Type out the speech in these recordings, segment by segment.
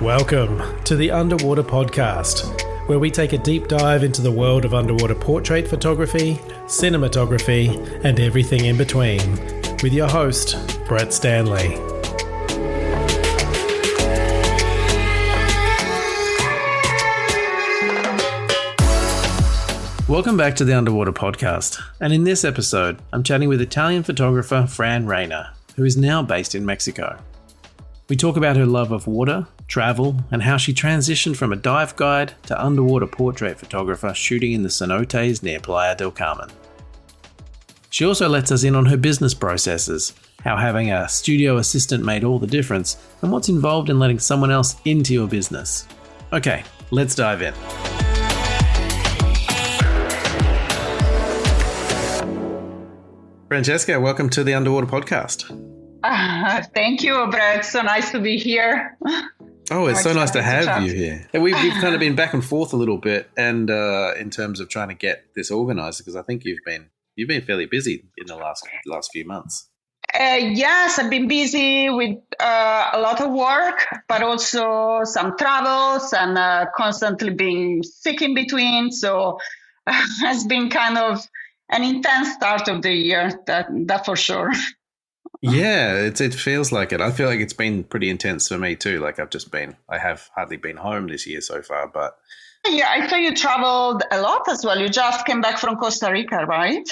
Welcome to the Underwater Podcast, where we take a deep dive into the world of underwater portrait photography, cinematography, and everything in between, with your host, Brett Stanley. Welcome back to the Underwater Podcast, and in this episode, I'm chatting with Italian photographer Fran Reina, who is now based in Mexico. We talk about her love of water, travel, and how she transitioned from a dive guide to underwater portrait photographer shooting in the Cenotes near Playa del Carmen. She also lets us in on her business processes, how having a studio assistant made all the difference, and what's involved in letting someone else into your business. Okay, let's dive in. Francesca, welcome to the Underwater Podcast. Thank you, Brett. So nice to be here. Oh, it's so nice to have you here. And we've kind of been back and forth a little bit, and in terms of trying to get this organised, because I think you've been fairly busy in the last few months. Yes, I've been busy with a lot of work, but also some travels and constantly being sick in between. So it's been kind of an intense start of the year, that for sure. Yeah, it feels like it. I feel like it's been pretty intense for me too. Like I have hardly been home this year so far, but. Yeah, I saw you traveled a lot as well. You just came back from Costa Rica, right?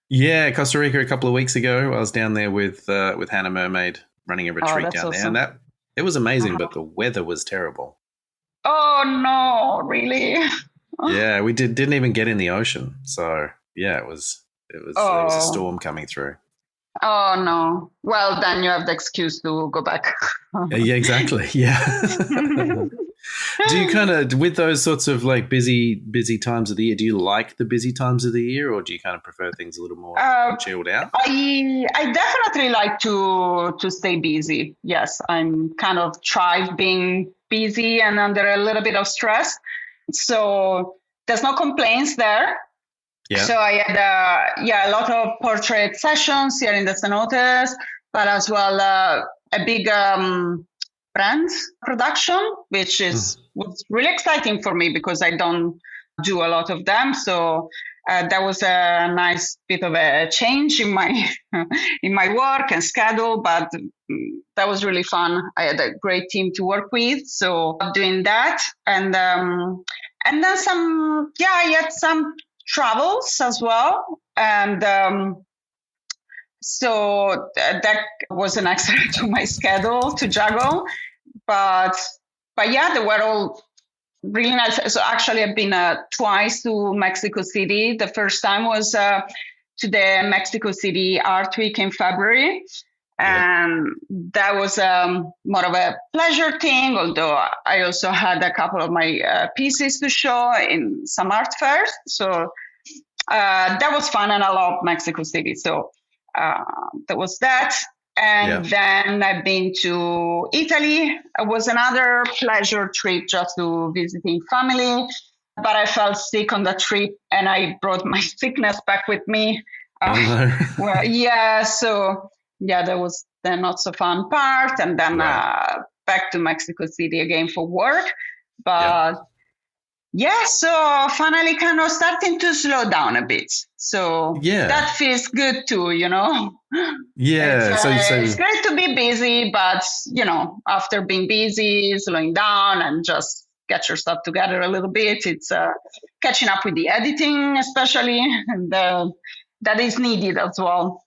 Yeah, Costa Rica a couple of weeks ago. I was down there with Hannah Mermaid running a retreat down awesome. there, and it was amazing, but the weather was terrible. Oh no, really? Yeah, we didn't even get in the ocean. So yeah, it was there was a storm coming through. Oh no. Well, then you have the excuse to go back. Yeah, exactly. Yeah. Do you kind of, with those sorts of like busy times of the year, do you like the busy times of the year, or do you kind of prefer things a little more chilled out? I definitely like to stay busy. Yes, I'm kind of thrive being busy and under a little bit of stress. So there's no complaints there. Yeah. So I had a lot of portrait sessions here in the Cenotes, but as well a big brand production, which was really exciting for me because I don't do a lot of them. So that was a nice bit of a change in my in my work and schedule, but that was really fun. I had a great team to work with, so doing that, and then I had some travels as well, and so that was an extra to my schedule to juggle, but yeah, they were all really nice. So actually I've been twice to Mexico City. The first time was to the Mexico City Art Week in February, and that was more of a pleasure thing, although I also had a couple of my pieces to show in some art fairs. So that was fun, and I love Mexico City. So that was that. And then I've been to Italy. It was another pleasure trip just to visiting family. But I felt sick on the trip, and I brought my sickness back with me. That was the not so fun part. And then back to Mexico City again for work. But so finally kind of starting to slow down a bit. So that feels good too, you know? Yeah. It's great to be busy, but, you know, after being busy, slowing down and just get yourself together a little bit, it's catching up with the editing, especially, and that is needed as well.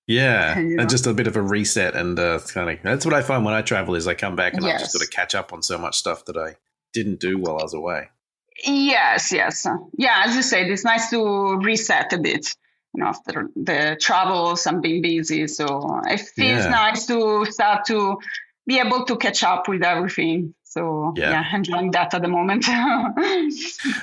Yeah, and just a bit of a reset, and kind of that's what I find when I travel is I come back and I've just got to catch up on so much stuff that I didn't do while I was away. Yes. Yeah, as you said, it's nice to reset a bit, you know, after the travels and being busy. So it feels nice to start to be able to catch up with everything. So enjoying that at the moment.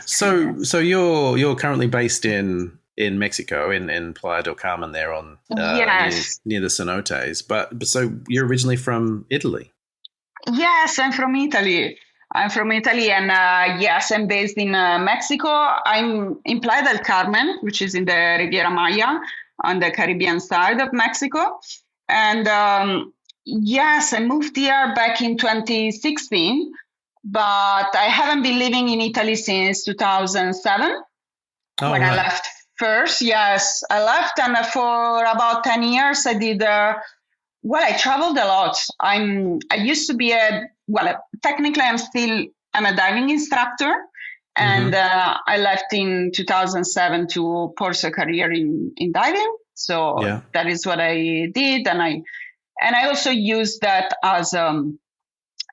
So you're currently based in Mexico, in Playa del Carmen, there on near the Cenotes. But so you're originally from Italy. Yes, I'm from Italy. I'm from Italy, and yes, I'm based in Mexico. I'm in Playa del Carmen, which is in the Riviera Maya on the Caribbean side of Mexico. And yes, I moved here back in 2016, but I haven't been living in Italy since 2007 Oh, when I right. left first. Yes, I left, and for about 10 years, I did. Well, I traveled a lot. I used to be technically I'm a diving instructor, and Mm-hmm. I left in 2007 to pursue a career in diving. So Yeah. that is what I did, and I also used that as an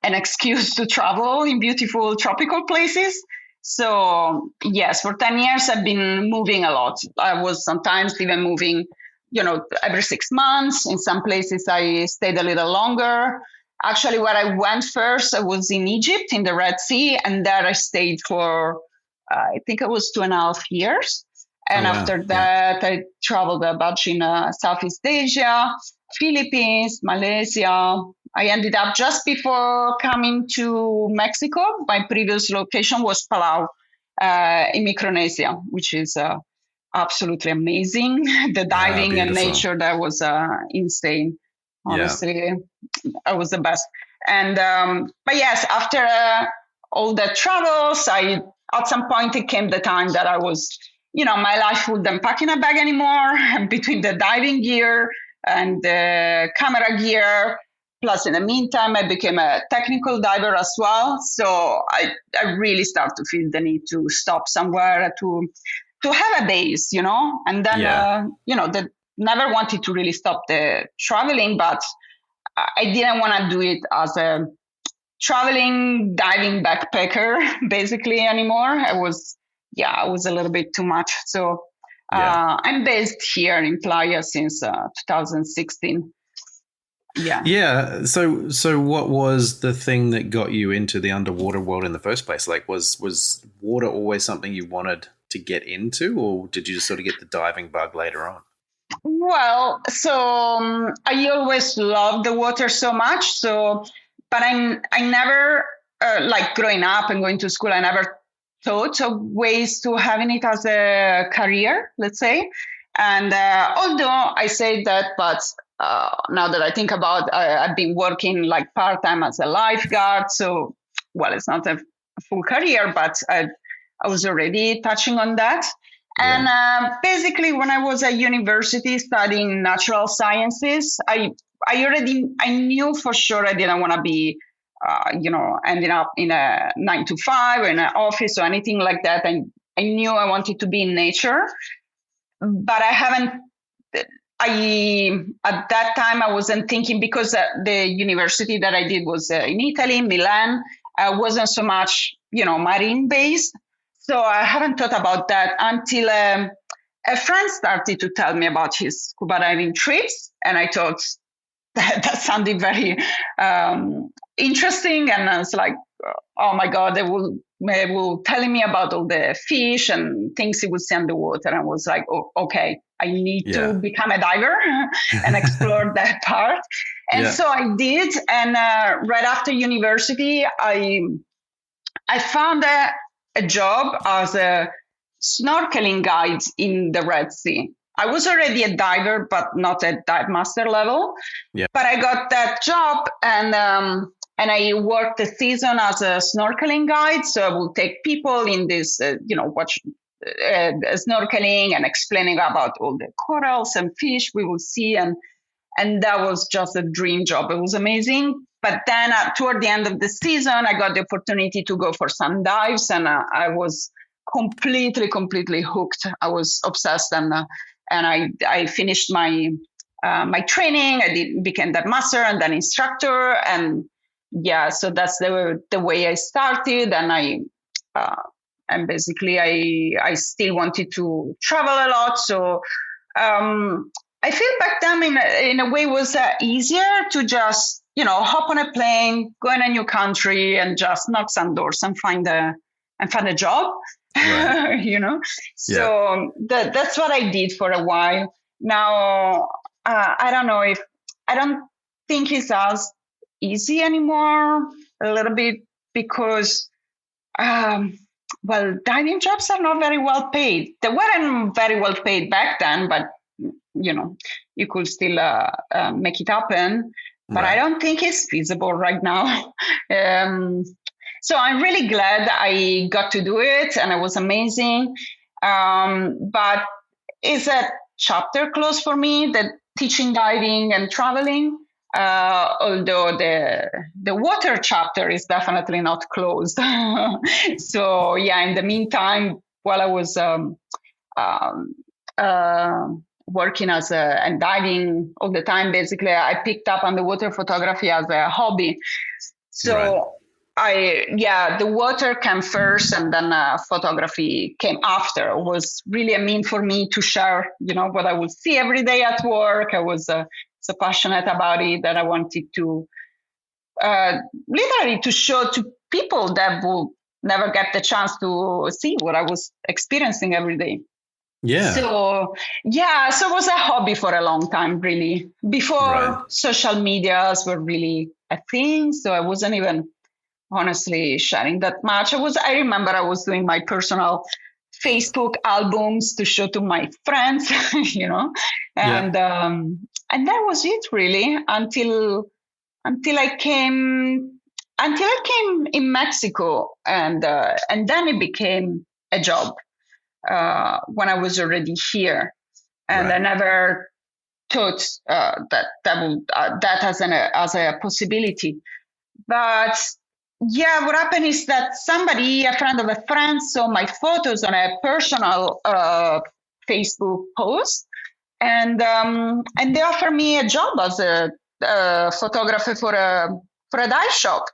excuse to travel in beautiful tropical places. So yes, for 10 years I've been moving a lot. I was sometimes even moving, every 6 months. In some places I stayed a little longer. Actually, where I went first, I was in Egypt in the Red Sea, and there I stayed for I think it was 2.5 years. Oh, And wow. after Yeah. that, I traveled a bunch in Southeast Asia, Philippines, Malaysia. I ended up just before coming to Mexico. My previous location was Palau in Micronesia, which is absolutely amazing. The Ah, diving and beautiful. nature there was insane. Yeah. Honestly, I was the best. And but yes, after all the travels, I at some point it came the time that I was, my life wouldn't pack in a bag anymore. And between the diving gear and the camera gear, plus in the meantime, I became a technical diver as well. So I really started to feel the need to stop somewhere to have a base, and then Yeah. that never wanted to really stop the traveling, but I didn't want to do it as a traveling diving backpacker basically anymore. I was a little bit too much. So Yeah. I'm based here in Playa since 2016. Yeah. Yeah. So what was the thing that got you into the underwater world in the first place? Like, was water always something you wanted to get into, or did you just sort of get the diving bug later on? Well, so I always loved the water so much. So, but I never like growing up and going to school. I never thought of ways to having it as a career, let's say. And although I say that, but now that I think about, I've been working like part time as a lifeguard. So, well, it's not a full career, but I was already touching on that. And Yeah. basically, when I was at university studying natural sciences, I knew for sure I didn't want to be, ending up in a 9 to 5 or in an office or anything like that. I knew I wanted to be in nature, but I haven't. I At that time I wasn't thinking because the university that I did was in Italy, Milan. Wasn't so much marine based, so I haven't thought about that until a friend started to tell me about his scuba diving trips, and I thought that sounded very interesting. And I was like, oh my God, they will telling me about all the fish and things he would see underwater. And I was like, oh, okay, I need to Yeah. become a diver and explore that part. And Yeah. so I did. And right after university, I found a job as a snorkeling guide in the Red Sea. I was already a diver, but not at dive master level. Yeah. But I got that job, and I worked a season as a snorkeling guide. So I will take people in this, watch snorkeling and explaining about all the corals and fish we will see, and that was just a dream job. It was amazing. But then toward the end of the season, I got the opportunity to go for some dives, and I was completely hooked. I was obsessed, and I finished my training. I became that master and then instructor, and yeah, so that's the way I started, and uh, basically I still wanted to travel a lot, so I feel back then in a way was easier to just hop on a plane, go in a new country, and just knock some doors and find a job. Right. Yeah. So that's what I did for a while. Now I don't know if I don't think it's as easy anymore. A little bit because, well, diving jobs are not very well paid. They weren't very well paid back then, but you could still make it happen. But I don't think it's feasible right now. So I'm really glad I got to do it, and it was amazing. But it's a chapter closed for me, the teaching diving and traveling. Although the water chapter is definitely not closed. So yeah, in the meantime, while I was working and diving all the time, basically, I picked up underwater photography as a hobby. So the water came first, and then photography came after. It was really a mean for me to share, what I would see every day at work. I was so passionate about it that I wanted to literally to show to people that will never get the chance to see what I was experiencing every day. Yeah. So it was a hobby for a long time, really, before social medias were really a thing. So I wasn't even honestly sharing that much. I remember I was doing my personal Facebook albums to show to my friends, and that was it really until I came in Mexico, and then it became a job when I was already here, and I never thought that as a possibility. But yeah, what happened is that a friend of a friend, saw my photos on a personal Facebook post, and they offered me a job as a photographer for a dive shop,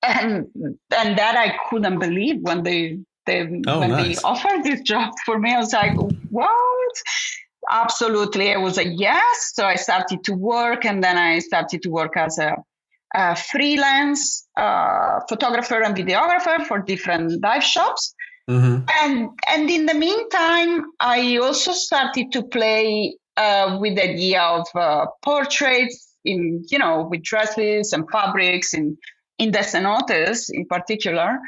and that I couldn't believe when they offered this job for me. I was like, what? Absolutely, it was a yes. So I started to work, and then I started to work as a freelance photographer and videographer for different dive shops. And in the meantime, I also started to play with the idea of portraits with dresses and fabrics in the cenotes in particular.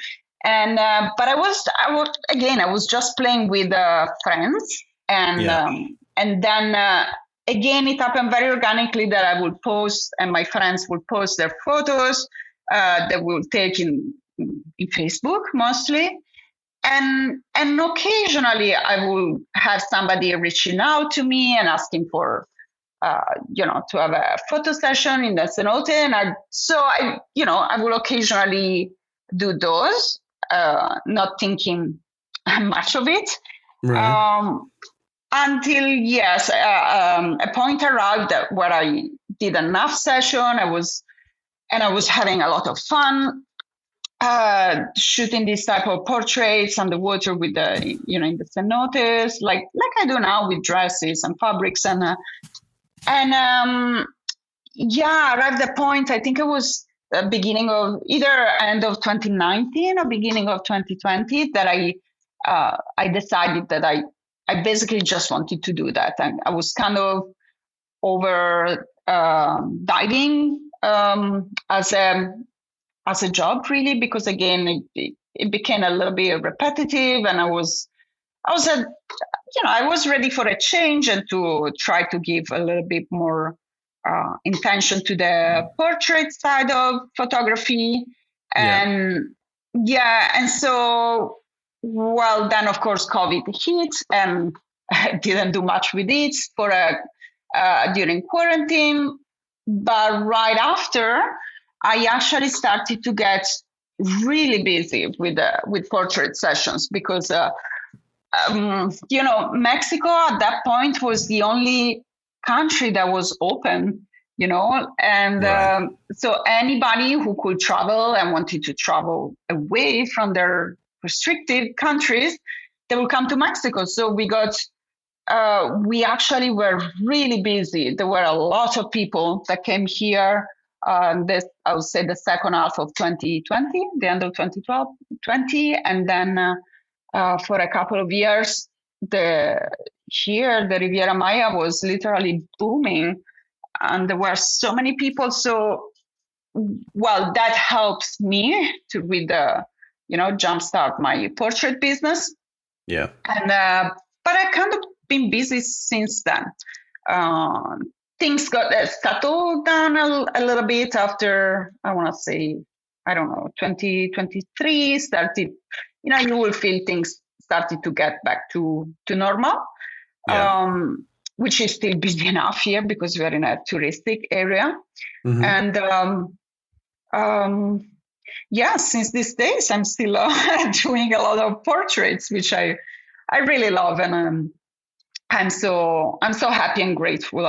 And but I was just playing with friends, and then again, it happened very organically that I would post, and my friends would post their photos that we'll take in Facebook mostly. And occasionally I will have somebody reaching out to me and asking for, to have a photo session in the cenote. And I will occasionally do those, not thinking much of it. Until a point arrived where I did enough session. I was having a lot of fun shooting this type of portraits underwater with the in the cenotes, like I do now with dresses and fabrics, and arrived the point. I think it was the beginning of either end of 2019 or beginning of 2020 that I decided that I basically just wanted to do that. And I was kind of over diving as a job, really, because again, it became a little bit repetitive, and I was ready for a change and to try to give a little bit more intention to the portrait side of photography. And so, well, then of course COVID hit, and I didn't do much with it for during quarantine. But right after, I actually started to get really busy with portrait sessions, because Mexico at that point was the only country that was open, and so anybody who could travel and wanted to travel away from their restricted countries, they will come to Mexico. So we actually were really busy. There were a lot of people that came here. I would say the second half of 2020, the end of 2020, and then for a couple of years, the Riviera Maya was literally booming, and there were so many people. So well, that helps me to with the, jumpstart my portrait business. Yeah. And but I kind of been busy since then. Uh, Things got settled down a little bit after, I want to say, I don't know, 2023 started. You will feel things started to get back to normal, Yeah. which is still busy enough here because we're in a touristic area. Mm-hmm. And yeah, since these days, I'm still doing a lot of portraits, which I really love, and I'm so happy and grateful.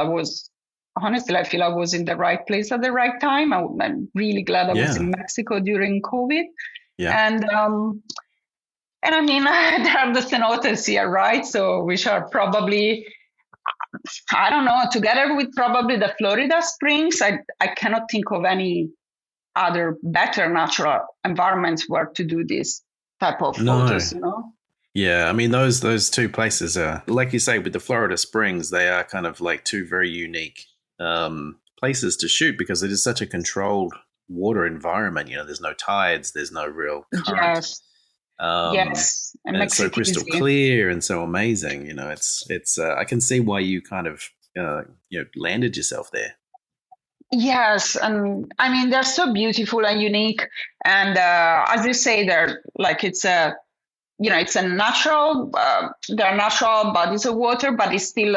Honestly, I feel I was in the right place at the right time. I'm really glad I was in Mexico during COVID. Yeah. And I mean, there are the cenotes here, right? So which are probably, I don't know, together with probably the Florida Springs, I cannot think of any other better natural environments where to do this type of photos, Yeah, I mean those two places are, like you say, with the Florida Springs, they are kind of like two very unique places to shoot because it is such a controlled water environment. There's no tides, there's no real current. Yes. Yes, and it's so crystal clear and so amazing. It's I can see why you kind of landed yourself there. Yes, and I mean they're so beautiful and unique, and as you say, they're like it's a natural. They're natural bodies of water, but it's still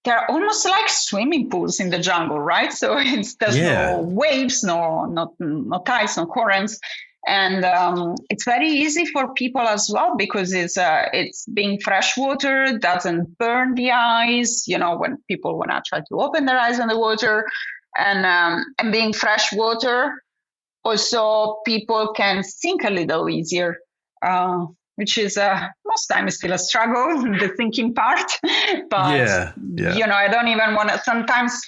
they're almost like swimming pools in the jungle, right? So there's no waves, no tides, no currents, and it's very easy for people as well because it's being fresh water, doesn't burn the eyes. When people want to try to open their eyes in the water, and being fresh water, also people can sink a little easier. Which is most times still a struggle, the thinking part. But I don't even want to. Sometimes,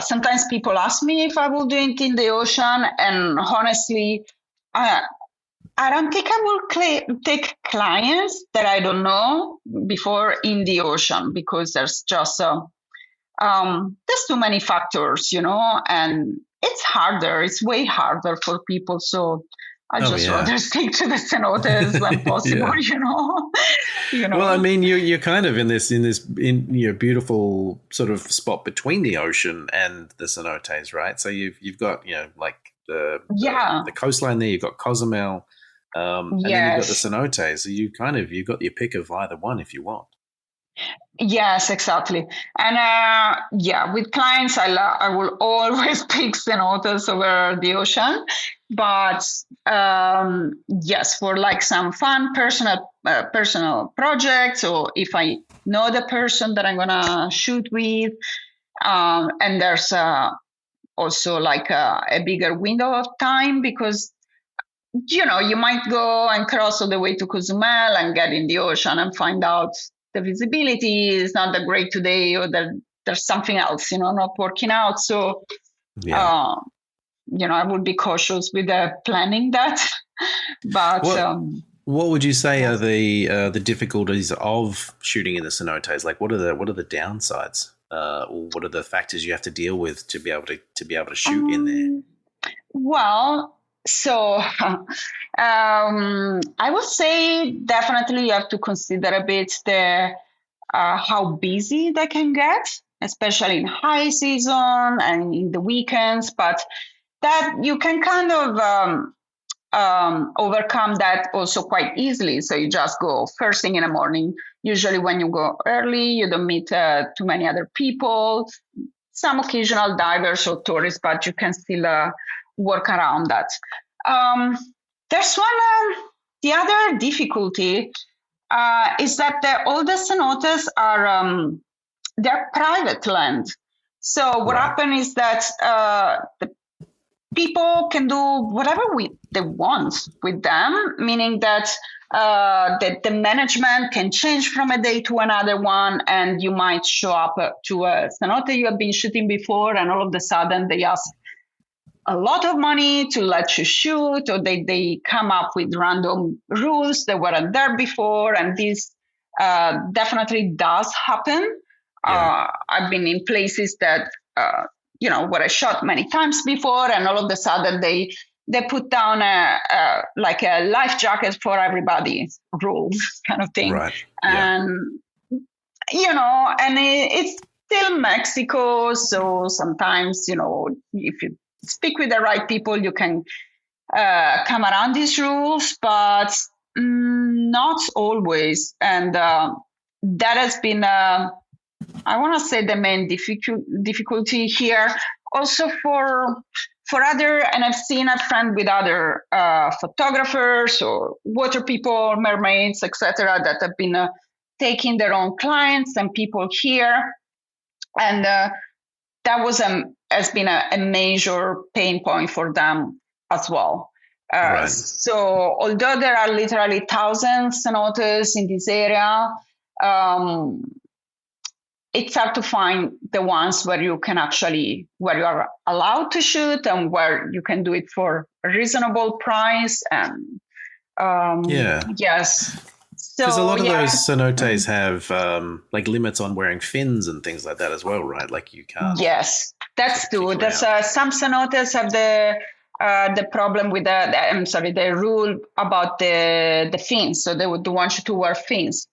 sometimes people ask me if I will do it in the ocean, and honestly, I don't think I will take clients that I don't know before in the ocean because there's just there's too many factors, and it's harder. It's way harder for people. So I just rather stick to the cenotes when possible, Well, I mean, you're kind of in your beautiful sort of spot between the ocean and the cenotes, right? So you've got like the coastline there. You've got Cozumel, and then you've got the cenotes. So you've got your pick of either one if you want. Yes, exactly. And with clients, I will always pick cenotes over the ocean. But yes, for like some fun personal projects, or if I know the person that I'm gonna shoot with, and there's also like a bigger window of time because you might go and cross all the way to Cozumel and get in the ocean and find out the visibility is not that great today, or there's something else, not working out. So, I would be cautious with planning that. But what would you say are the difficulties of shooting in the cenotes? Like, what are the downsides? Or what are the factors you have to deal with to be able to shoot in there? Well. So I would say definitely you have to consider a bit how busy they can get, especially in high season and in the weekends. But that you can kind of overcome that also quite easily. So you just go first thing in the morning. Usually when you go early, you don't meet too many other people, some occasional divers or tourists, but you can still work around that. There's one, the other difficulty is that all the cenotes are, they're private land. So what happens is that the people can do whatever they want with them, meaning that the management can change from a day to another one, and you might show up to a cenote you have been shooting before, and all of a sudden they ask a lot of money to let you shoot, or they come up with random rules that weren't there before, and this definitely does happen. I've been in places that where I shot many times before, and all of a sudden they put down like a life jacket for everybody rules kind of thing. Right. Yeah. And and it's still Mexico, so sometimes if you speak with the right people, you can come around these rules, but not always. And that has been I want to say the main difficulty here. Also for other, and I've seen a trend with other photographers or water people, mermaids, etc., that have been taking their own clients and people here, and that has been a major pain point for them as well. Right. So although there are literally thousands of cenotes in this area, it's hard to find the ones where you are allowed to shoot and where you can do it for a reasonable price. And yes. Because a lot of those cenotes have like limits on wearing fins and things like that as well, right? Like you can't. Yes, that's true. There's some cenotes have the problem with the rule about the fins. So they would want you to wear fins.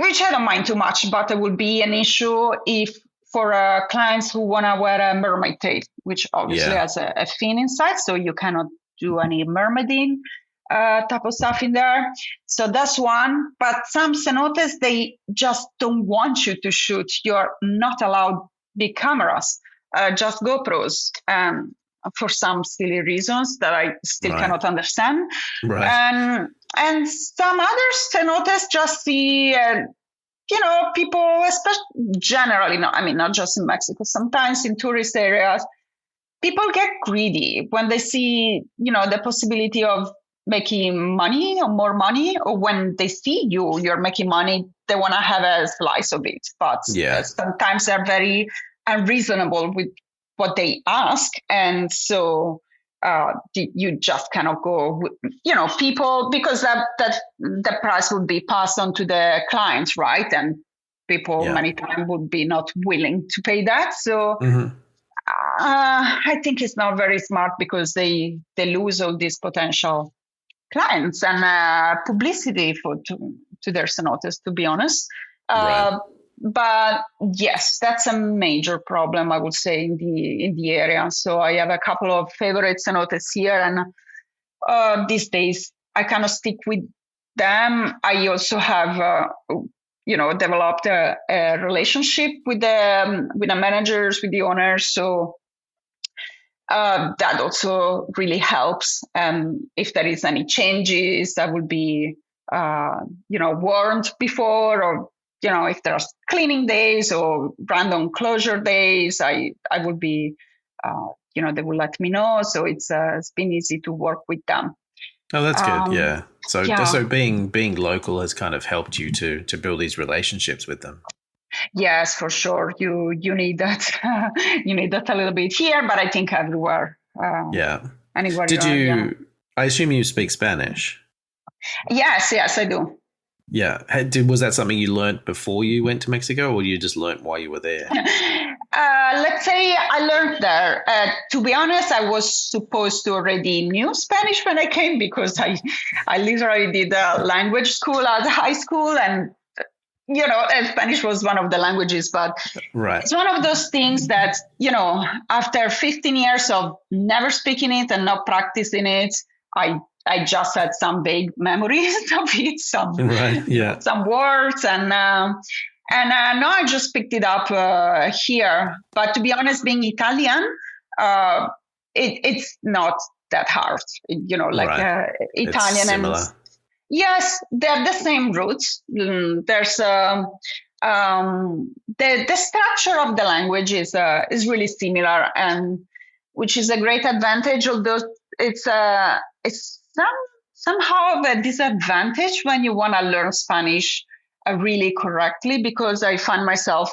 Which I don't mind too much, but it would be an issue if for clients who want to wear a mermaid tail, which obviously has a fin inside, so you cannot do any mermaiding type of stuff in there. So that's one. But some cenotes, they just don't want you to shoot. You're not allowed big cameras, just GoPros. For some silly reasons that I still cannot understand. Right. And some other cenotes just see, people, especially generally, not just in Mexico, sometimes in tourist areas, people get greedy when they see, the possibility of making money or more money, or when they see you're making money, they want to have a slice of it. But sometimes they're very unreasonable with what they ask, and so you just cannot go with, people, because that the price would be passed on to the clients, right? And people many times would be not willing to pay that. So I think it's not very smart, because they lose all these potential clients and publicity to their cenotes, to be honest. But yes, that's a major problem, I would say, in the area. So I have a couple of favorite cenotes here, and these days I kind of stick with them. I also have, developed a relationship with the managers, with the owners. So that also really helps. And if there is any changes, that will be, warned before, or if there are cleaning days or random closure days, I would be, they will let me know. So it's been easy to work with them. Oh, that's good. Yeah. So being local has kind of helped you to build these relationships with them. Yes, for sure. You need that. You need that a little bit here, but I think everywhere. Anywhere. Did you? I assume you speak Spanish. Yes, I do. Yeah. Was that something you learned before you went to Mexico, or you just learned while you were there? Let's say I learned there. To be honest, I was supposed to already knew Spanish when I came, because I literally did a language school at high school, and Spanish was one of the languages. But it's one of those things that, after 15 years of never speaking it and not practicing it, I just had some vague memories of it, some words, and now I just picked it up here. But to be honest, being Italian, it's not that hard, Italian and yes, they're the same roots. There's the structure of the language is really similar, and which is a great advantage. Although it's somehow a disadvantage when you want to learn Spanish really correctly, because I find myself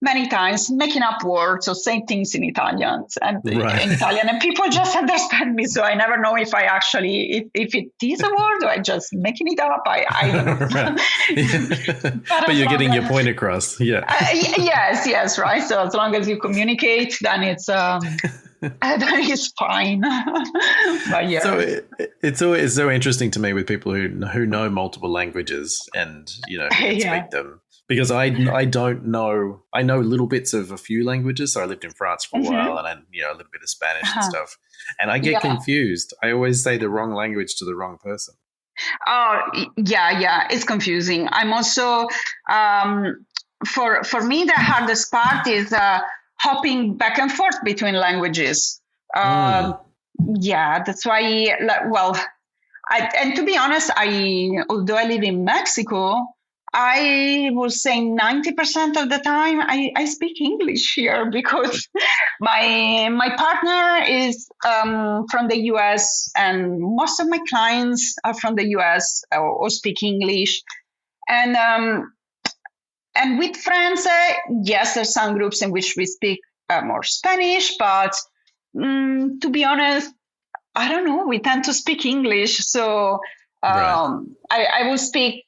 many times making up words or saying things in Italian and people just understand me. So I never know if I actually, if it is a word or I just making it up. I don't know. But you're getting your point across. Yeah. Yes. Right. So as long as you communicate, then it's fine. But yeah. So it's always so interesting to me with people who know multiple languages and, speak them. Because I don't know, I know little bits of a few languages. So I lived in France for a while and I, a little bit of Spanish and stuff. And I get confused. I always say the wrong language to the wrong person. Oh, yeah. It's confusing. I'm also, for me, the hardest part is hopping back and forth between languages. Yeah, that's why, and to be honest, although I live in Mexico, I will say 90% of the time I speak English here because my partner is from the US and most of my clients are from the US or speak English. And with friends, yes, there's some groups in which we speak more Spanish, but to be honest, I don't know, we tend to speak English. So I will speak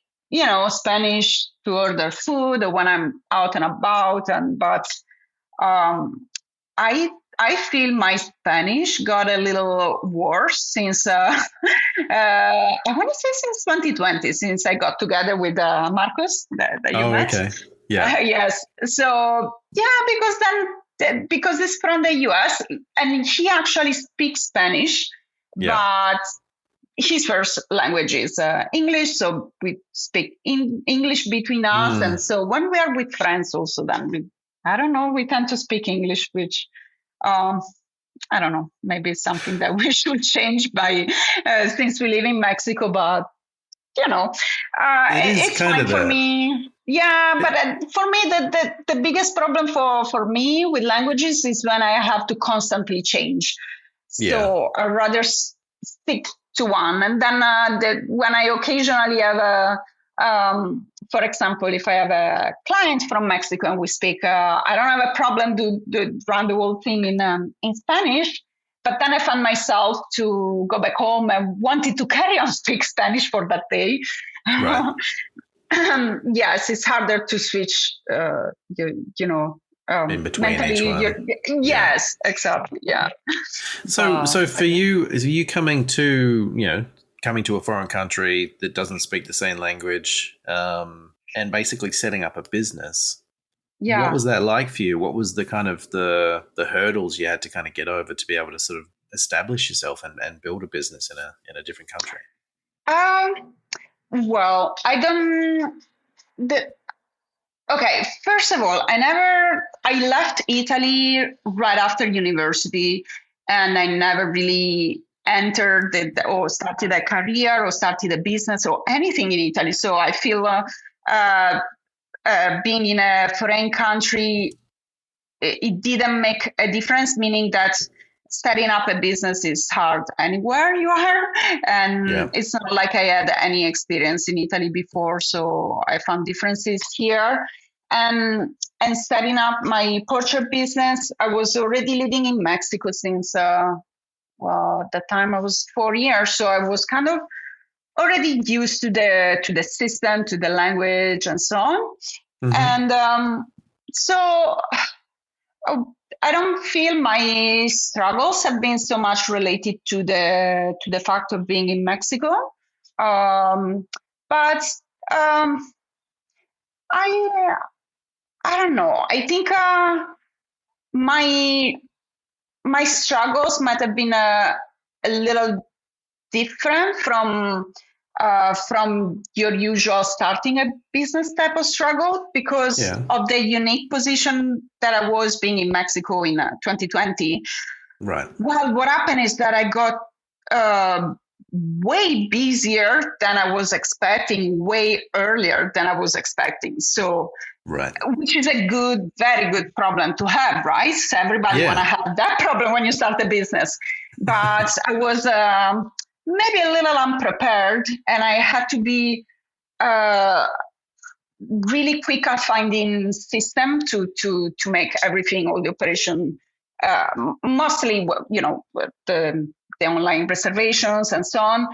Spanish to order food or when I'm out and about, but I feel my Spanish got a little worse since I want to say since 2020, since I got together with Marcos that you met. Okay, yeah, yes. So because it's from the US and he actually speaks Spanish, but his first language is English, so we speak in English between us. And so when we are with friends also, then we tend to speak English, which I don't know, maybe it's something that we should change since we live in Mexico, but it's fine for me. Yeah, but for me, the biggest problem for me with languages is when I have to constantly change. So I'd rather stick to one. And then when I occasionally have for example, if I have a client from Mexico and we speak, I don't have a problem to run the whole thing in Spanish. But then I found myself to go back home and wanted to carry on speak Spanish for that day. Right. Yes, it's harder to switch, in between each one. Yes, exactly. Yeah. So for you, is you coming to a foreign country that doesn't speak the same language, and basically setting up a business? Yeah. What was that like for you? What was the kind of the hurdles you had to kind of get over to be able to sort of establish yourself and build a business in a different country? Well, okay, first of all, I left Italy right after university, and I never really entered or started a career or started a business or anything in Italy. So I feel being in a foreign country, it didn't make a difference, meaning that setting up a business is hard anywhere you are. And it's not like I had any experience in Italy before. So I found differences here. And setting up my portrait business, I was already living in Mexico since at the time I was 4 years. So I was kind of already used to the system, to the language, and so on. Mm-hmm. And so I don't feel my struggles have been so much related to the fact of being in Mexico, but I don't know. I think my struggles might have been a little different from your usual starting a business type of struggle because of the unique position that I was being in Mexico in 2020. Right. Well, what happened is that I got way busier than I was expecting, way earlier than I was expecting. So, which is a very good problem to have, right? So everybody want to have that problem when you start a business. But I was maybe a little unprepared, and I had to be really quick at finding system to make everything, all the operation, mostly, the online reservations and so on,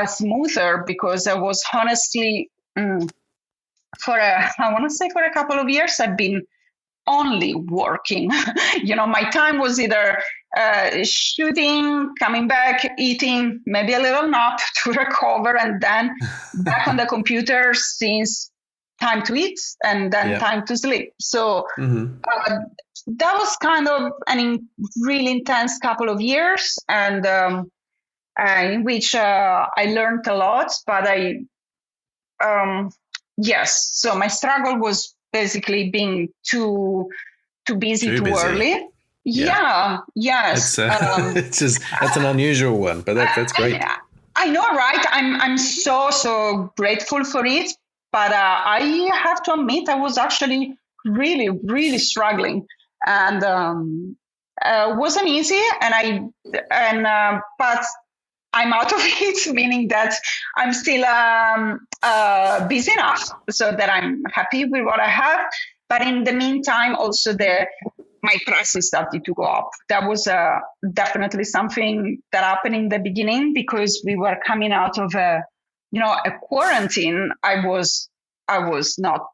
smoother, because I was honestly, I want to say for a couple of years, I've been only working. My time was either shooting, coming back, eating, maybe a little nap to recover, and then back on the computer since time to eat and then time to sleep. So that was kind of really intense couple of years, and in which I learned a lot. But yes, so my struggle was basically being too busy too early. Yeah. Yes. That's an unusual one, but that's great. I know, right? I'm so grateful for it, but I have to admit I was actually really, really struggling, and wasn't easy. But I'm out of it, meaning that I'm still busy enough so that I'm happy with what I have. But in the meantime, also my prices started to go up. That was definitely something that happened in the beginning, because we were coming out of a quarantine. I was not.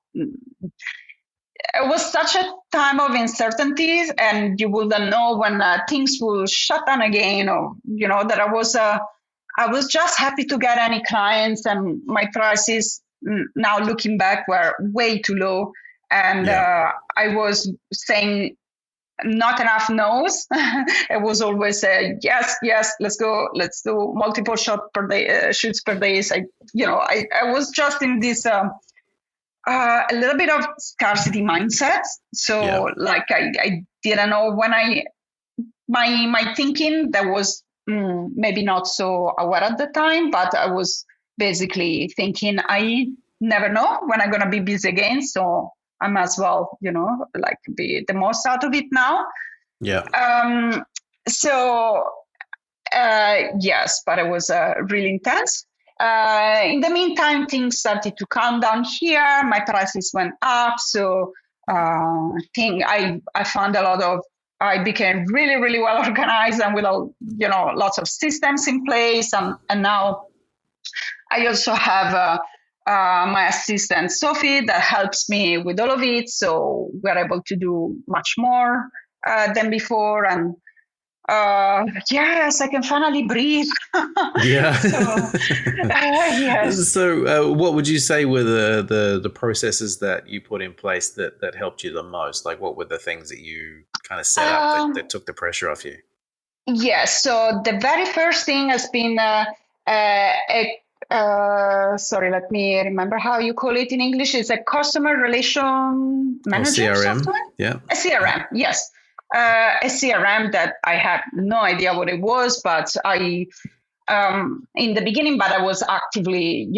It was such a time of uncertainties, and you wouldn't know when things will shut down again, or that I was just happy to get any clients, and my prices, now looking back, were way too low, and I was saying not enough no's. It was always yes, let's go, let's do multiple shoots per day. I was just in this a little bit of scarcity mindset. So I didn't know when my thinking that was maybe not so aware at the time, but I was basically thinking I never know when I'm going to be busy again. So I might as well, be the most out of it now. Yeah. Yes, but it was really intense. In the meantime, things started to calm down here. My prices went up. So I found I became really, really well organized, and with lots of systems in place. And now I also have my assistant, Sophie, that helps me with all of it. So we're able to do much more than before. And yes, I can finally breathe. Yeah. Yes. So what would you say were the processes that you put in place that helped you the most? Like, what were the things that you kind of set up that took the pressure off you? Yes. So the very first thing has been sorry, let me remember how you call it in English. It's a customer relation manager software. Yeah. A CRM. Yes. A CRM that I had no idea what it was, but I, in the beginning, but I was actively,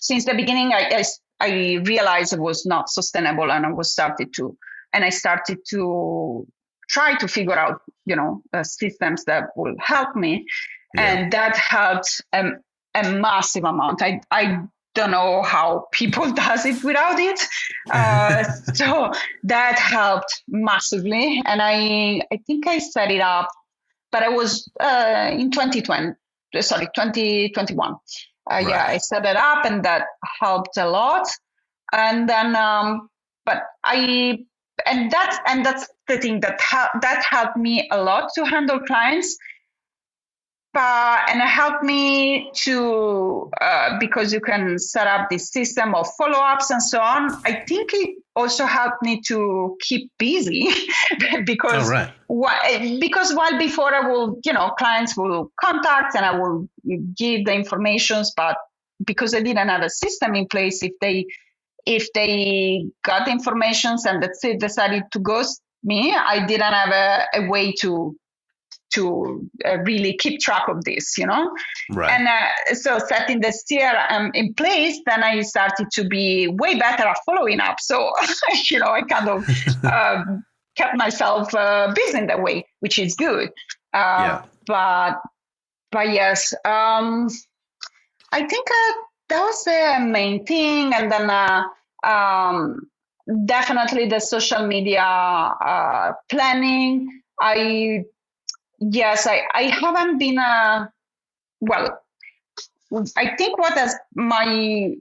since the beginning, I realized it was not sustainable, and I started to try to figure out, systems that will help me. Yeah. And that helped a massive amount. I don't know how people does it without it. So that helped massively. And I think I set it up, but I was in 2021. Right. Yeah, I set it up, and that helped a lot. And then, that's the thing that helped me a lot to handle clients. And it helped me to, because you can set up this system of follow-ups and so on. I think it also helped me to keep busy because, because while before I will, clients will contact and I will give the informations, but because I didn't have a system in place, if they got the informations and that's it, decided to ghost me, I didn't have a way to really keep track of this, Right. And so setting the CRM in place, then I started to be way better at following up. So, I kind of kept myself busy in that way, which is good. But yes, I think that was the main thing. And then definitely the social media planning. I haven't been well, I think what is my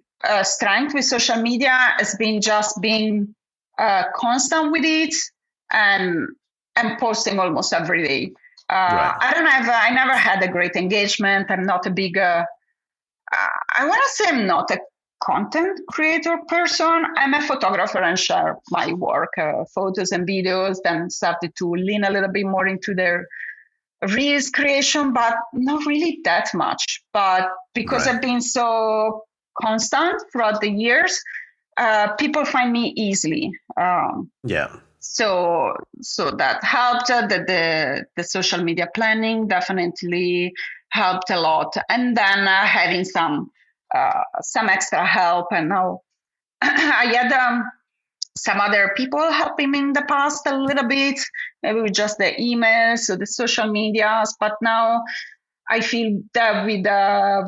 strength with social media has been just being constant with it and posting almost every day. Right. I never had a great engagement. I'm not a big I want to say I'm not a content creator person. I'm a photographer and share my work, photos and videos, then started to lean a little bit more into the reels creation, but not really that much. But because Right. I've been so constant throughout the years, people find me easily. Yeah. So that helped. The social media planning definitely helped a lot, and then having some extra help. And now I had some other people helping me in the past a little bit, maybe with just the emails or the social medias. But now I feel that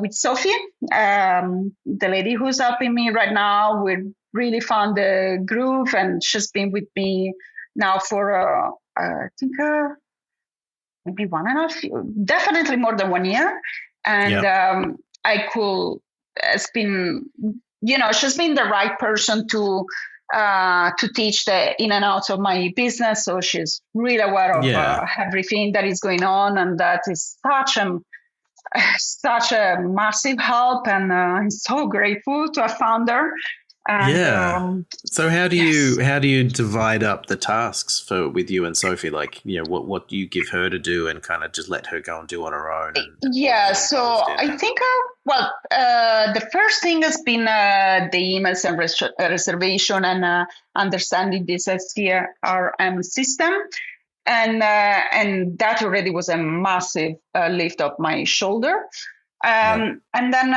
with Sophie, the lady who's helping me right now, we really found the groove, and she's been with me now for I think maybe 1.5 years, definitely more than 1 year. And Yeah. I could, it's been, she's been the right person to teach the in and outs of my business. So she's really aware of Yeah. everything that is going on, and that is such a massive help. And I'm so grateful to have found her. And Yeah. So how do yes. you divide up the tasks with you and Sophie? Like, what do you give her to do and kind of just let her go and do on her own, and what are Yeah, you so involved in? I think, the first thing has been the emails and reservation, and understanding this SCRM system. And that already was a massive lift off my shoulder. Yep. And then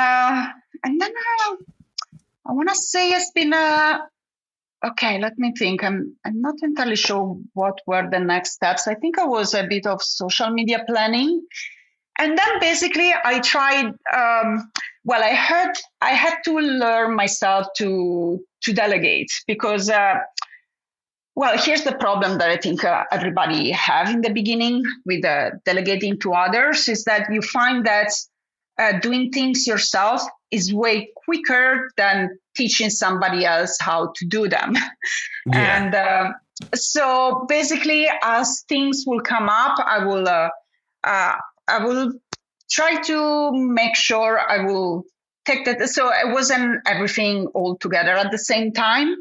I want to say it's been okay. Let me think. I'm not entirely sure what were the next steps. I think I was a bit of social media planning, and then basically I tried. Well, I had to learn myself to delegate, because. Well, here's the problem that I think everybody have in the beginning with delegating to others, is that you find that doing things yourself is way quicker than teaching somebody else how to do them. Yeah. And so basically, as things will come up, I will try to make sure I will take that. So it wasn't everything all together at the same time.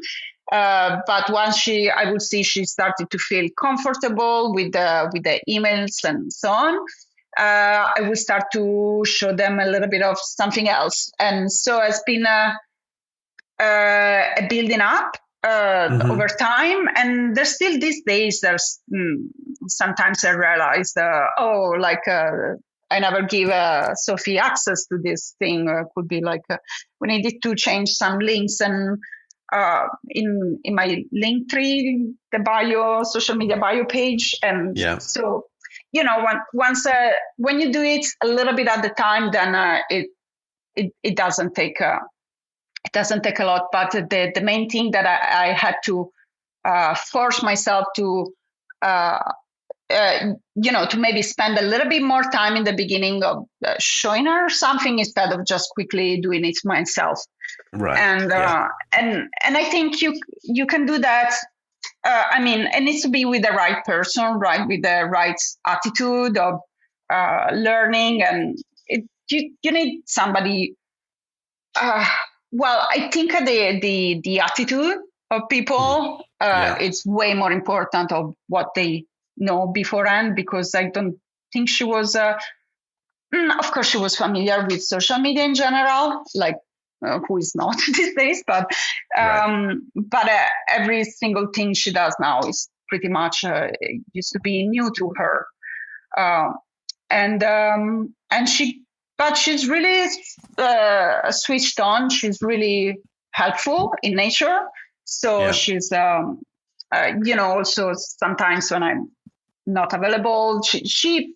But once I would see she started to feel comfortable with the emails and so on, I will start to show them a little bit of something else. And so it's been a building up Mm-hmm. over time. And there's still these days, sometimes I realize, I never give Sophie access to this thing. Could be like we needed to change some links, and in my link tree, the bio, social media bio page. And Yeah. so, when you do it a little bit at the time, then it doesn't take a lot. But the main thing that I had to force myself uh, to maybe spend a little bit more time in the beginning of showing her something, instead of just quickly doing it myself. Right. And Yeah. I think you can do that. It needs to be with the right person, right, with the right attitude of learning, and you need somebody. Well, I think the attitude of people Yeah. it's way more important of what they know beforehand, because I don't think she was. Of course, she was familiar with social media in general, like who is not these days, Right. every single thing she does now is pretty much used to be new to her. Uh, and she's really switched on. She's really helpful in nature. So Yeah. she's also sometimes when I'm not available, she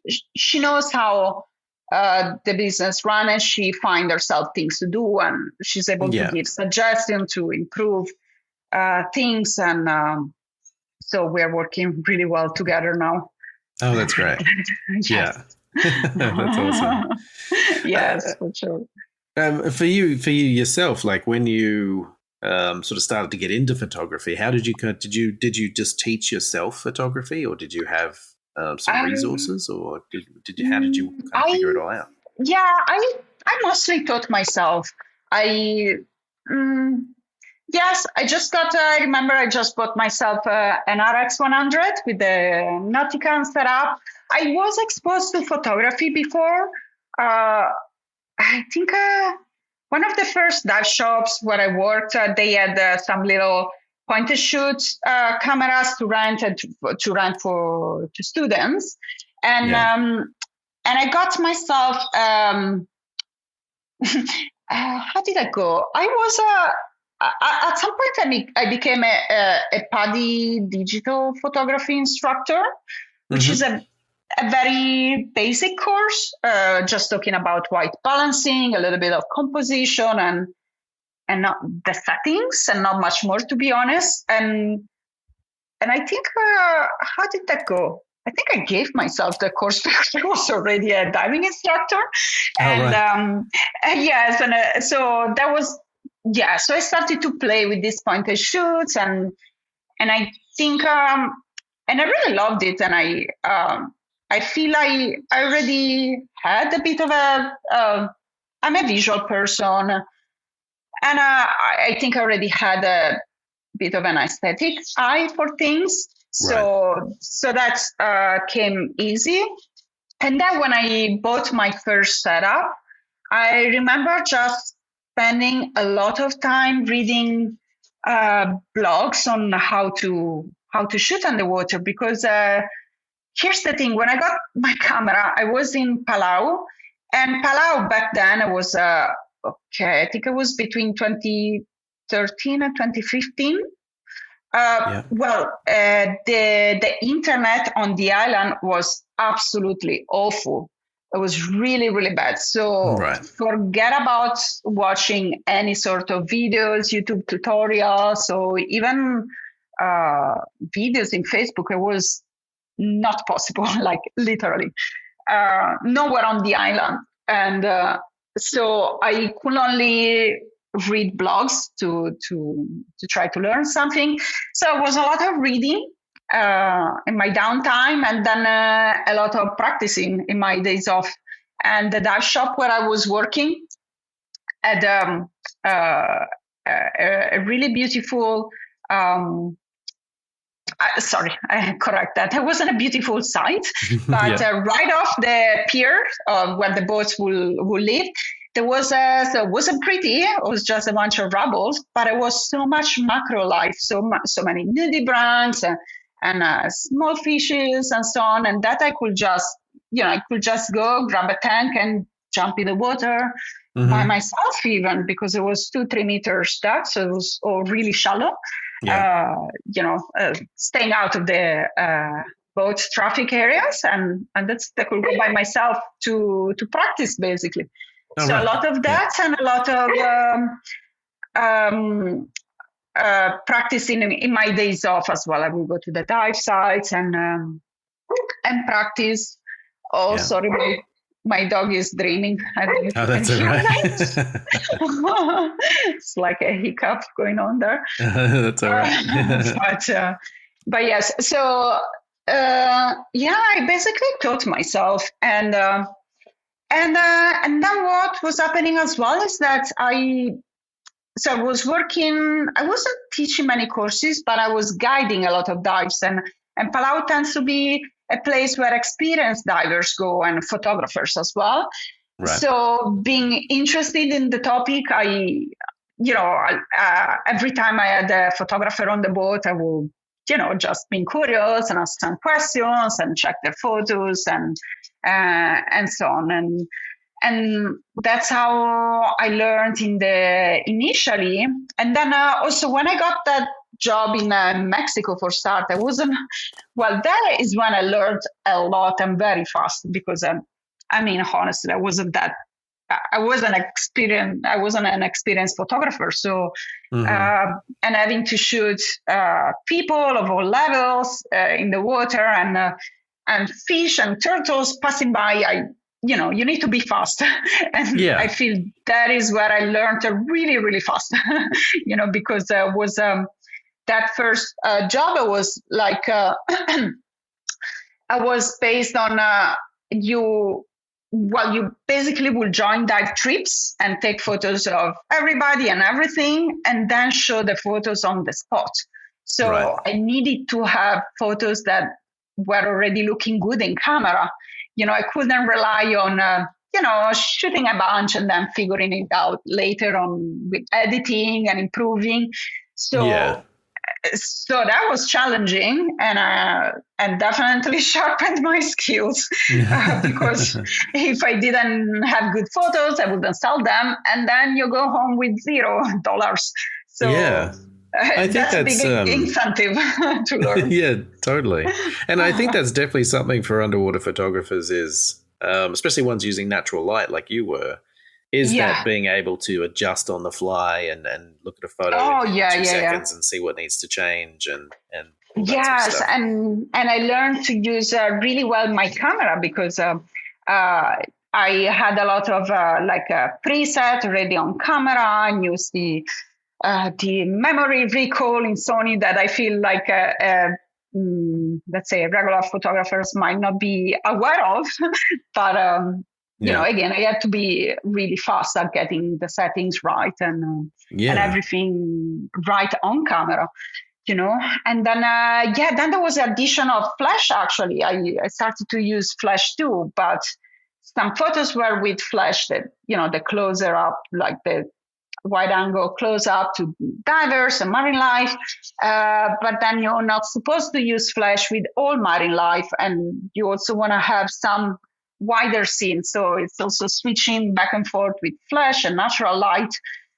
knows how the business run, and she finds herself things to do, and she's able to give suggestions to improve things. And so we're working really well together now. Oh, that's great. Yeah. That's awesome. Yes, for sure. For you yourself, like when you sort of started to get into photography, how did you just teach yourself photography, or did you have some resources, or how did you kind of figure it all out? Yeah, I mostly taught myself. Yes, I remember I just bought myself an RX 100 with the Nautica setup. I was exposed to photography before. I think one of the first dive shops where I worked, they had some little point and shoot cameras to rent to students, and I got myself. How did I go? I was at some point I became a PADI digital photography instructor, which is a very basic course, just talking about white balancing, a little bit of composition, and not the settings, and not much more, to be honest. And I think, how did that go? I think I gave myself the course because I was already a diving instructor. And yes, and so that was, so I started to play with these point and shoots, and I think, and I really loved it. And I feel I already had a bit of I'm a visual person, and I think I already had a bit of an aesthetic eye for things. So that came easy. And then when I bought my first setup, I remember just spending a lot of time reading blogs on how to shoot underwater, because here's the thing: when I got my camera, I was in Palau, and Palau back then it was I think it was between 2013 and 2015. Well, the internet on the island was absolutely awful. It was really, really bad. So forget about watching any sort of videos, YouTube tutorials, or even videos in Facebook. It was not possible, like literally nowhere on the island. And so I could only read blogs to try to learn something. So it was a lot of reading in my downtime, and then a lot of practicing in my days off. And the dive shop where I was working had a really beautiful sorry, I correct that. It wasn't a beautiful site, but right off the pier where the boats will live, there was so it wasn't pretty. It was just a bunch of rubble, but it was so much macro life, so many nudibranchs and small fishes and so on, and that I could just go grab a tank and jump in the water by myself, even because it was 2-3 meters depth, so it was all really shallow. Staying out of the boat traffic areas, and that's I could go by myself to practice, basically. A lot of that, and a lot of practicing in my days off as well. I will go to the dive sites and practice. Oh, sorry, my dog is dreaming. That's all right. It's like a hiccup going on there. That's all right. But yes, so I basically taught myself, and then what was happening as well is that I was working. I wasn't teaching many courses, but I was guiding a lot of dives, and Palau tends to be a place where experienced divers go, and photographers as well. Right. So being interested in the topic, I every time I had a photographer on the boat, I will, just being curious and ask some questions and check their photos and so on. And that's how I learned initially. And then also when I got that job in Mexico for start, that is when I learned a lot and very fast, because I mean, honestly, I wasn't an experienced photographer. So, and having to shoot people of all levels in the water and fish and turtles passing by, you need to be fast. And I feel that is where I learned really, really fast, because was that first job, I was like, I was based on you basically will join dive trips and take photos of everybody and everything, and then show the photos on the spot. So I needed to have photos that were already looking good in camera. I couldn't rely on, shooting a bunch and then figuring it out later on with editing and improving. So that was challenging, and definitely sharpened my skills because if I didn't have good photos, I wouldn't sell them, and then you go home with $0. So I think that's a big incentive to learn. Yeah, totally. And I think that's definitely something for underwater photographers is, especially ones using natural light like you were, is that being able to adjust on the fly and look at a photo in 2 seconds and see what needs to change and all that sort of stuff. and I learned to use really well my camera because I had a lot of preset already on camera and use the memory recall in Sony that I feel like let's say regular photographers might not be aware of, but again, I had to be really fast at getting the settings right and everything right on camera, And then, then there was the addition of flash. Actually, I started to use flash too, but some photos were with flash that, the closer up, like the wide angle close up to divers and marine life. But then you're not supposed to use flash with all marine life. And you also want to have some wider scene. So it's also switching back and forth with flash and natural light.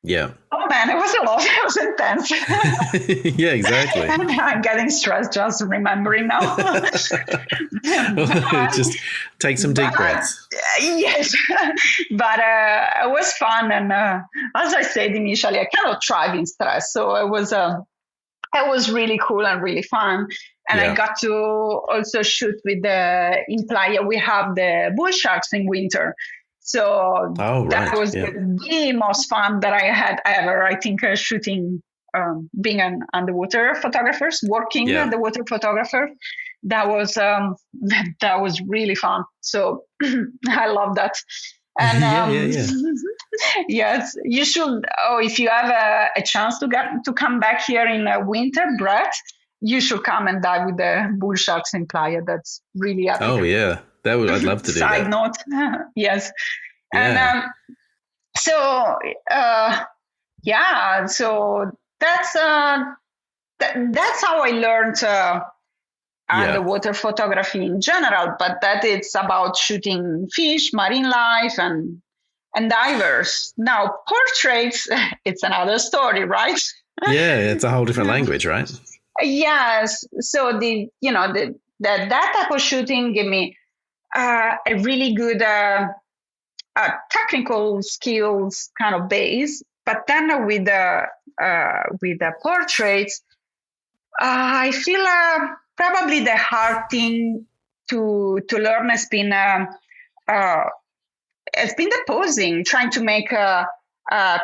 Yeah. Oh man, it was a lot. It was intense. Yeah, exactly. I'm getting stressed just remembering now. Just take some deep breaths. Yes, but it was fun, and as I said initially, I cannot thrive in stress, so it was really cool and really fun. And I got to also shoot with in Playa. We have the bull sharks in winter. So that was the most fun that I had ever. I think shooting, being an underwater photographer, working underwater photographer, that was really fun. So I love that. And yes, you should. Oh, if you have a chance to come back here in winter, Brett, you should come and dive with the bull sharks in Playa. That's really epic. Oh yeah, I'd love to do that. Side note, yes. And so that's how I learned underwater photography in general. But that it's about shooting fish, marine life, and divers. Now portraits, it's another story, right? Yeah, it's a whole different language, right? Yes. So that type of shooting gave me a really good technical skills kind of base. But then with the portraits, I feel probably the hard thing to learn has been the posing, trying to make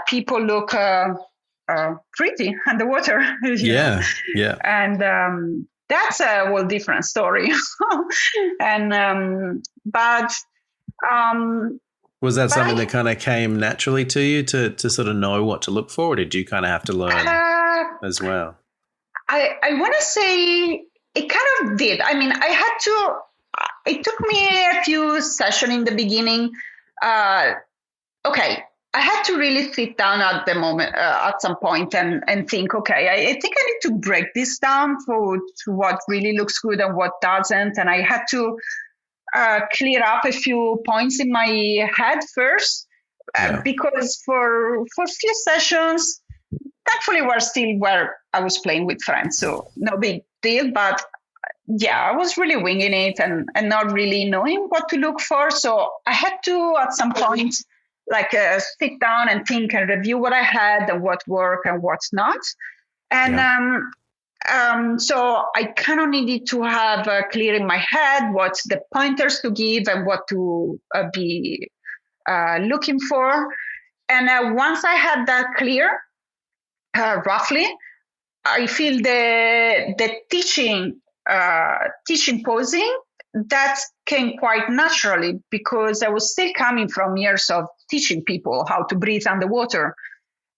people look pretty underwater. Yeah. And that's a whole different story. And but was that something that kind of came naturally to you to sort of know what to look for, or did you kind of have to learn as well? I want to say it kind of did. I mean, it took me a few sessions in the beginning. I had to really sit down at the moment, at some point and think, okay, I think I need to break this down to what really looks good and what doesn't. And I had to clear up a few points in my head first, because for a few sessions, thankfully we're still where I was playing with friends, so no big deal. But I was really winging it and not really knowing what to look for. So I had to, at some point, like sit down and think and review what I had and what worked and what's not. And so I kind of needed to have clear in my head what's the pointers to give and what to be looking for. And once I had that clear, roughly, I feel the teaching posing that came quite naturally because I was still coming from years of teaching people how to breathe underwater.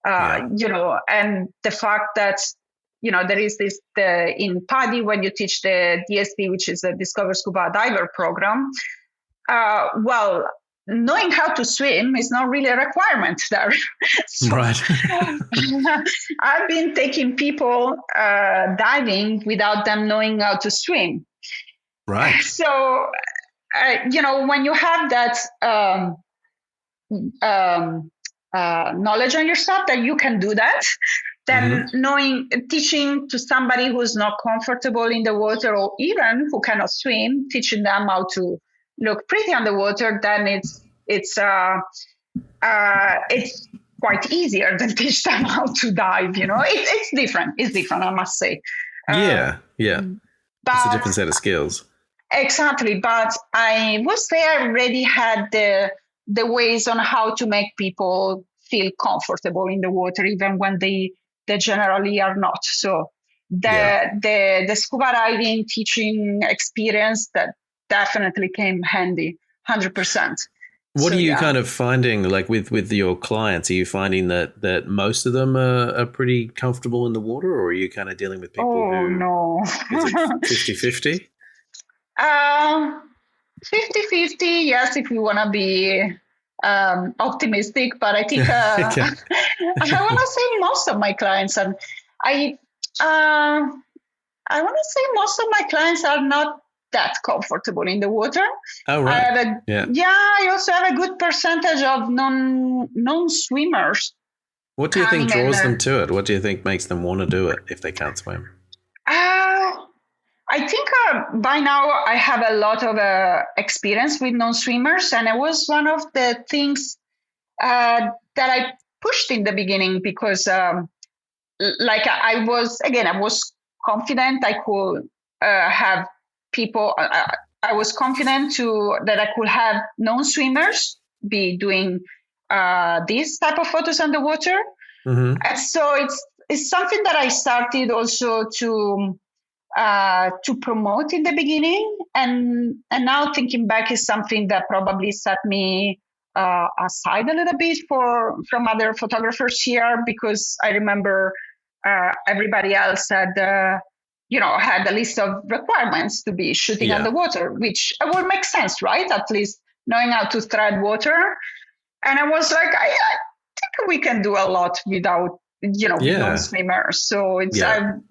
And the fact that there is this in PADI when you teach the DSD, which is the Discover Scuba Diver program. Knowing how to swim is not really a requirement there. Right. I've been taking people diving without them knowing how to swim. Right. So, when you have that knowledge on yourself that you can do that, then teaching to somebody who's not comfortable in the water or even who cannot swim, teaching them how to look pretty underwater, then it's quite easier than teach them how to dive. It's different. It's different, I must say. Yeah. But it's a different set of skills. Exactly, but I would say I already had the ways on how to make people feel comfortable in the water, even when they generally are not. So the scuba diving teaching experience that definitely came handy, 100%. What are you kind of finding, like with your clients? Are you finding that most of them are pretty comfortable in the water, or are you kind of dealing with people who? No. Is it 50-50? 50-50, yes, if you want to be optimistic, but I think I want to say most of my clients are. I want to say most of my clients are not that comfortable in the water. Oh, right. I also have a good percentage of non-swimmers. What do you think draws them to it? What do you think makes them want to do it if they can't swim? I think by now I have a lot of experience with non-swimmers, and it was one of the things that I pushed in the beginning because, I was confident I could have people. I was confident that I could have non-swimmers be doing this type of photos underwater. And so it's something that I started also to promote in the beginning, and now thinking back is something that probably set me aside a little bit from other photographers here, because I remember everybody else had a list of requirements to be shooting underwater, which would make sense, right? At least knowing how to thread water. And I was like, I think we can do a lot without non-swimmers. So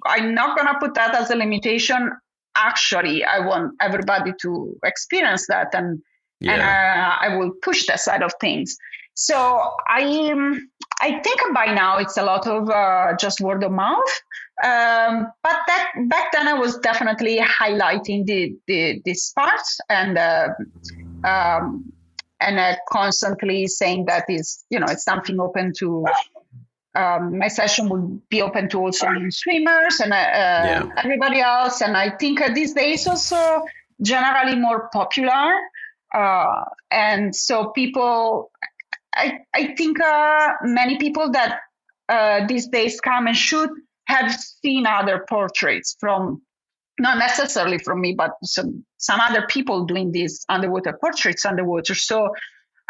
I'm not going to put that as a limitation. Actually, I want everybody to experience that, and I will push that side of things. So I think by now it's a lot of just word of mouth. But back then I was definitely highlighting these parts and constantly saying that is it's something open to. My session would be open to also swimmers and everybody else. And I think these days also generally more popular. And so people, I think many people that these days come and shoot have seen other portraits from, not necessarily from me, but some other people doing these underwater portraits underwater. So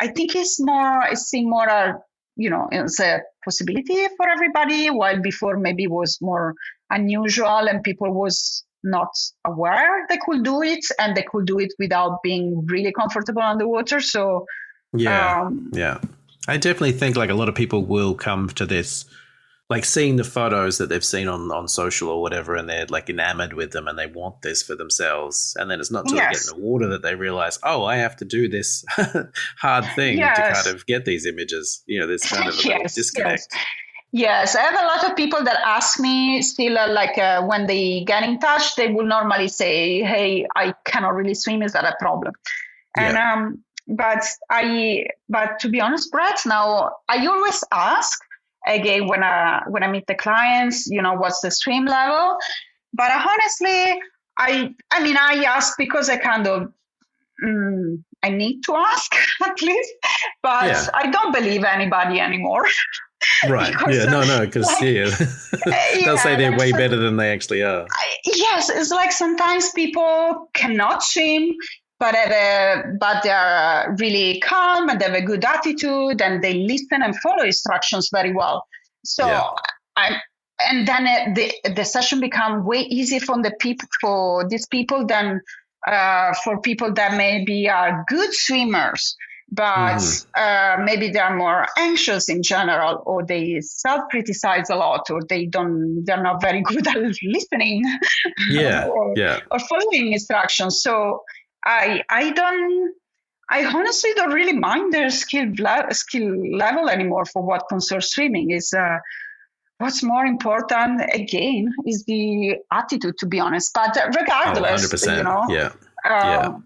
I think it's seen more it's a possibility for everybody, while before maybe was more unusual and people was not aware they could do it, and they could do it without being really comfortable underwater. So I definitely think like a lot of people will come to this, like seeing the photos that they've seen on social or whatever, and they're like enamored with them and they want this for themselves. And then it's not until they get in the water that they realize, oh, I have to do this hard thing to kind of get these images. There's kind of a little disconnect. Yes, I have a lot of people that ask me still, when they get in touch, they will normally say, "Hey, I cannot really swim. Is that a problem?" And Yeah. but to be honest, Brett, now I always ask again when I meet the clients, what's the swim level? But honestly, I mean, I ask because I kind of I need to ask at least, but Yeah. I don't believe anybody anymore Right. because Yeah. No, because like yeah, they'll say yeah, they're way better than they actually are. yes, it's like sometimes people cannot swim, but they are really calm and they have a good attitude and they listen and follow instructions very well. Yeah. So I and then the session become way easier for these people than for people that maybe are good swimmers, but Hmm. maybe they're more anxious in general, or they self-criticize a lot, or they're not very good at listening Yeah. or, Yeah. or following instructions. So I don't. I honestly don't really mind their skill level anymore for what concerns swimming. Is what's more important again is the attitude, to be honest. But Oh, regardless, 100%. Yeah. Yeah. um,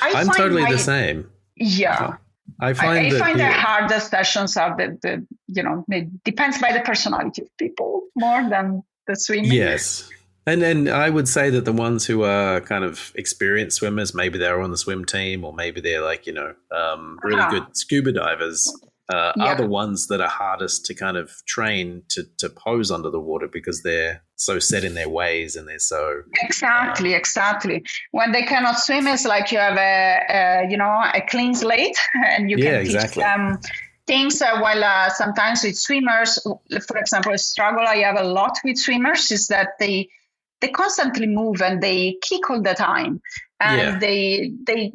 I I'm find totally the my same. yeah. I I find that find the hardest sessions are it depends by the personality of people more than the swimming. yes. And I would say that the ones who are kind of experienced swimmers, maybe they're on the swim team or maybe they're like, really Ah, good scuba divers, are the yeah, ones that are hardest to kind of train to pose under the water because they're so set in their ways and they're so, exactly, exactly. When they cannot swim, it's like you have a clean slate, and you yeah, can teach exactly. them things. While sometimes with swimmers, for example, a struggle I have a lot with swimmers is that they constantly move and they kick all the time, Yeah, and they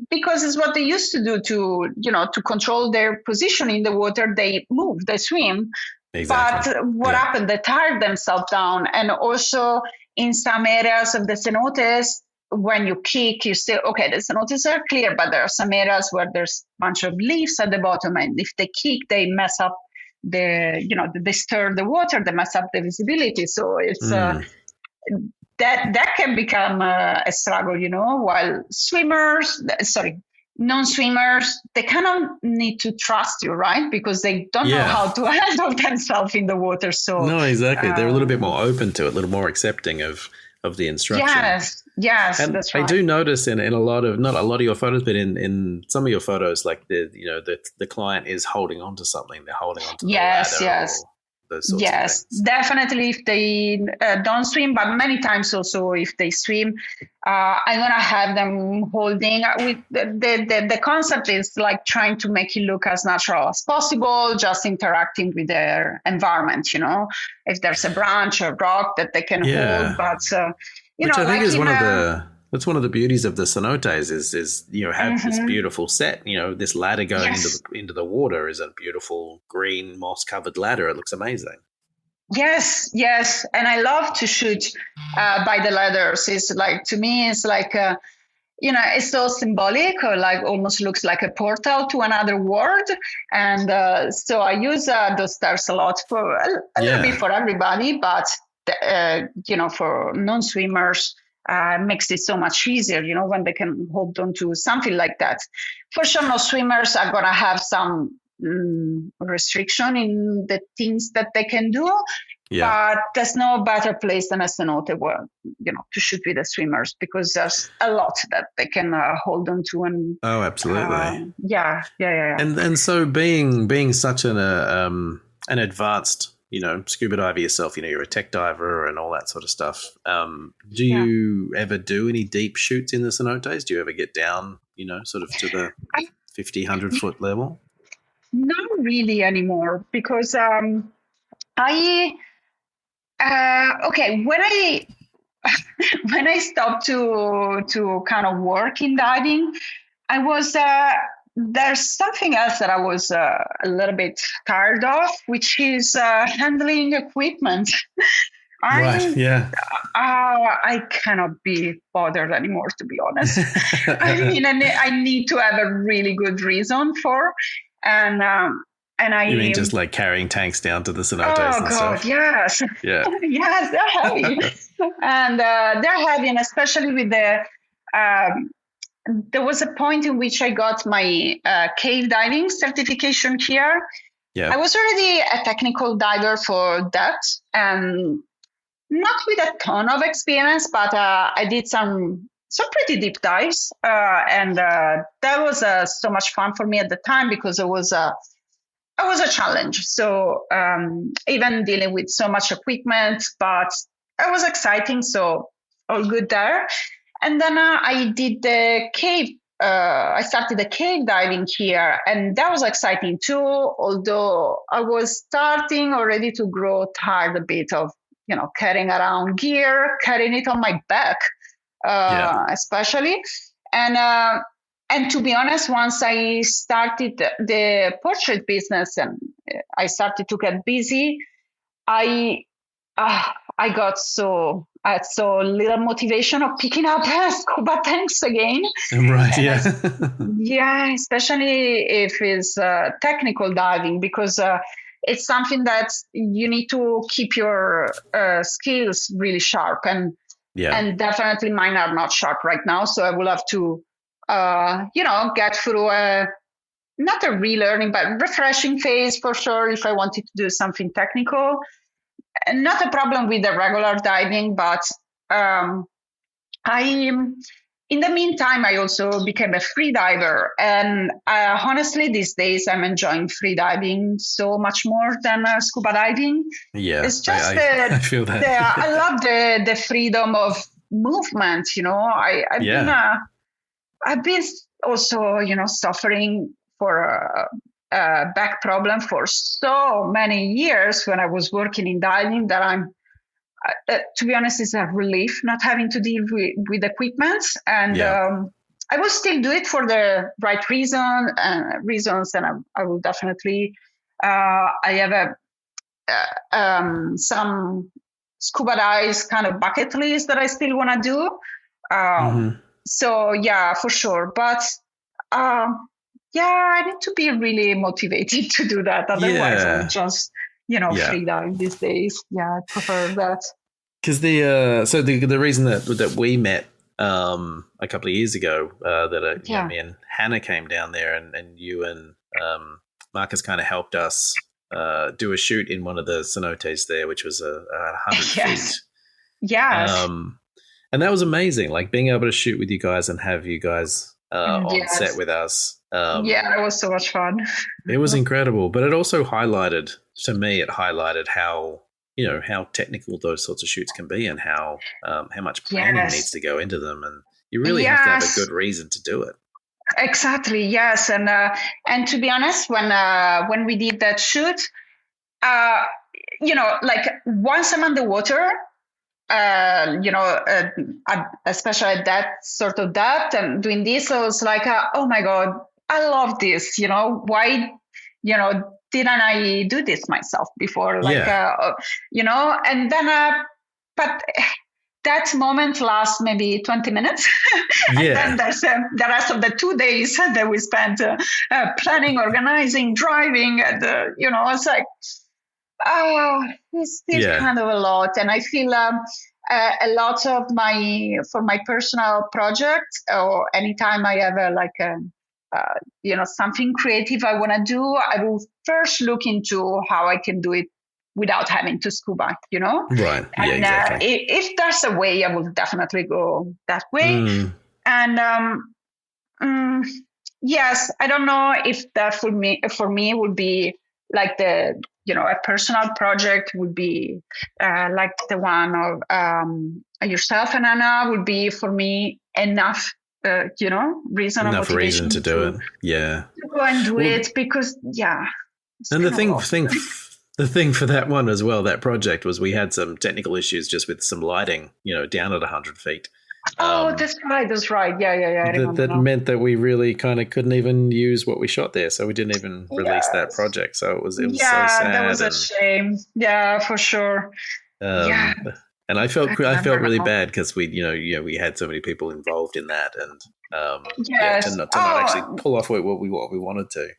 because it's what they used to do to control their position in the water. They move, they swim, but exactly. what Yeah. happened? They tired themselves down. And also in some areas of the cenotes, when you kick, you still, okay, the cenotes are clear, but there are some areas where there's a bunch of leaves at the bottom. And if they kick, they mess up they stir the water, they mess up the visibility. So it's, Mm. that can become a struggle, while non-swimmers, they kind of need to trust you, right? Because they don't know Yeah. how to handle themselves in the water. So, No, exactly. They're a little bit um, more open to it, a little more accepting of the instruction. yes, And that's I right. do notice in a lot of not a lot of your photos, but in some of your photos, like the client is holding on to something. They're holding onto the Yes, ladder yes. or those sorts of Yes, things. definitely. If they don't swim, but many times also if they swim, I'm gonna have them holding. With the concept is like trying to make it look as natural as possible, just interacting with their environment. If there's a branch or rock that they can hold, Yeah, but which I think like is in a. that's one of the beauties of the cenotes is have this Mhm. beautiful set. This ladder going Yes. into the water is a beautiful green moss covered ladder. It looks amazing. Yes, yes, and I love to shoot by the letters. It's like to me, it's like it's so symbolic, or like almost looks like a portal to another world. And so I use those stars a lot for a little bit Yeah, for everybody, but for non-swimmers. Makes it so much easier, when they can hold on to something like that. For sure, no swimmers are gonna have some restriction in the things that they can do, yeah. but there's no better place than a cenote where to shoot with the swimmers, because there's a lot that they can hold on to. And Oh, absolutely. yeah. And so being such an advanced scuba diver yourself, you're a tech diver and all that sort of stuff. Do Yeah. you ever do any deep shoots in the cenotes? Do you ever get down sort of to the I, 50, 100 foot level? not really anymore, because I okay, when I stopped to kind of work in diving, I was there's something else that I was a little bit tired of, which is handling equipment. Right. I Yeah. I cannot be bothered anymore, to be honest. I mean, I need to have a really good reason for, and And You mean just like carrying tanks down to the Cenotes oh and God, stuff? yes. Yeah. Yes, they're heavy. And they're heavy, and especially with um, there was a point in which I got my cave diving certification here. Yeah. I was already a technical diver for that, and not with a ton of experience, but I did some pretty deep dives, and that was so much fun for me at the time because it was a challenge. So even dealing with so much equipment, but it was exciting. So all good there. And then I did the cave. I started the cave diving here, and that was exciting too. Although I was starting already to grow tired a bit of carrying around gear, carrying it on my back, especially. And to be honest, once I started the portrait business and I started to get busy, I I got I had so little motivation of picking up scuba tanks again. Right. And Yeah. yeah, especially if it's technical diving, because it's something that you need to keep your skills really sharp, and definitely mine are not sharp right now. So I will have to, get through not a relearning, but refreshing phase for sure if I wanted to do something technical. And not a problem with the regular diving, but I in the meantime, I also became a free diver. And honestly, these days, I'm enjoying free diving so much more than scuba diving. Yeah. It's just I feel that. I love the freedom of movement. I've been also, suffering for a back problem for so many years when I was working in diving that to be honest, it's a relief not having to deal with equipment. And I will still do it for the right reasons. And I will definitely, I have some scuba dives kind of bucket list that I still want to do. So yeah, for sure. But I need to be really motivated to do that. Otherwise, I'm just free dive these days. Yeah, I prefer that. Because the reason that we met a couple of years ago that me and Hannah came down there, and you and Marcus kind of helped us do a shoot in one of the cenotes there, which was 100 feet. Yes. And that was amazing, like being able to shoot with you guys and have you guys on set with us. It was so much fun. It was incredible, but it also highlighted how how technical those sorts of shoots can be, and how much planning needs to go into them, and you really have to have a good reason to do it. Exactly. Yes, and to be honest, when we did that shoot, like once I'm underwater, especially at that sort of depth and doing this, I was like, oh my God, I love this. Why, didn't I do this myself before? Like, and then, but that moment lasts maybe 20 minutes. And then there's the rest of the 2 days that we spent planning, organizing, driving. And, it's like, it's still kind of a lot. And I feel a lot of for my personal project, or anytime I have something creative I want to do, I will first look into how I can do it without having to scuba, Right. And exactly. If there's a way, I will definitely go that way. And yes, I don't know if that for me would be like a personal project would be like the one of yourself and Anna would be for me enough. Reason enough reason to do it. Yeah. To go and do it because and the thing for that one as well, that project, was we had some technical issues just with some lighting, down at 100 feet. That's right. Yeah. That meant that we really kind of couldn't even use what we shot there, so we didn't even release that project. So it was so sad. That was a shame. Yeah, for sure. And I felt really bad because we had so many people involved in that, and to not actually pull off what we wanted to.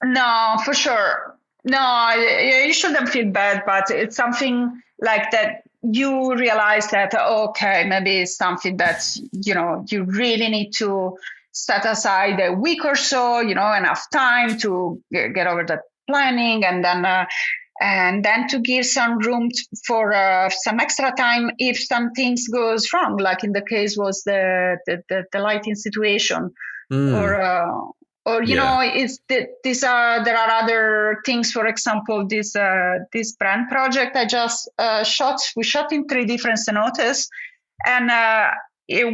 No, for sure. No, you shouldn't feel bad, but it's something like that. You realize that, okay, maybe it's something that, you really need to set aside a week or so, enough time to get over the planning, and then to give some room for some extra time if some things goes wrong, like in the case was the lighting situation, or there are other things. For example, this brand project I just shot. We shot in 3 different cenotes, and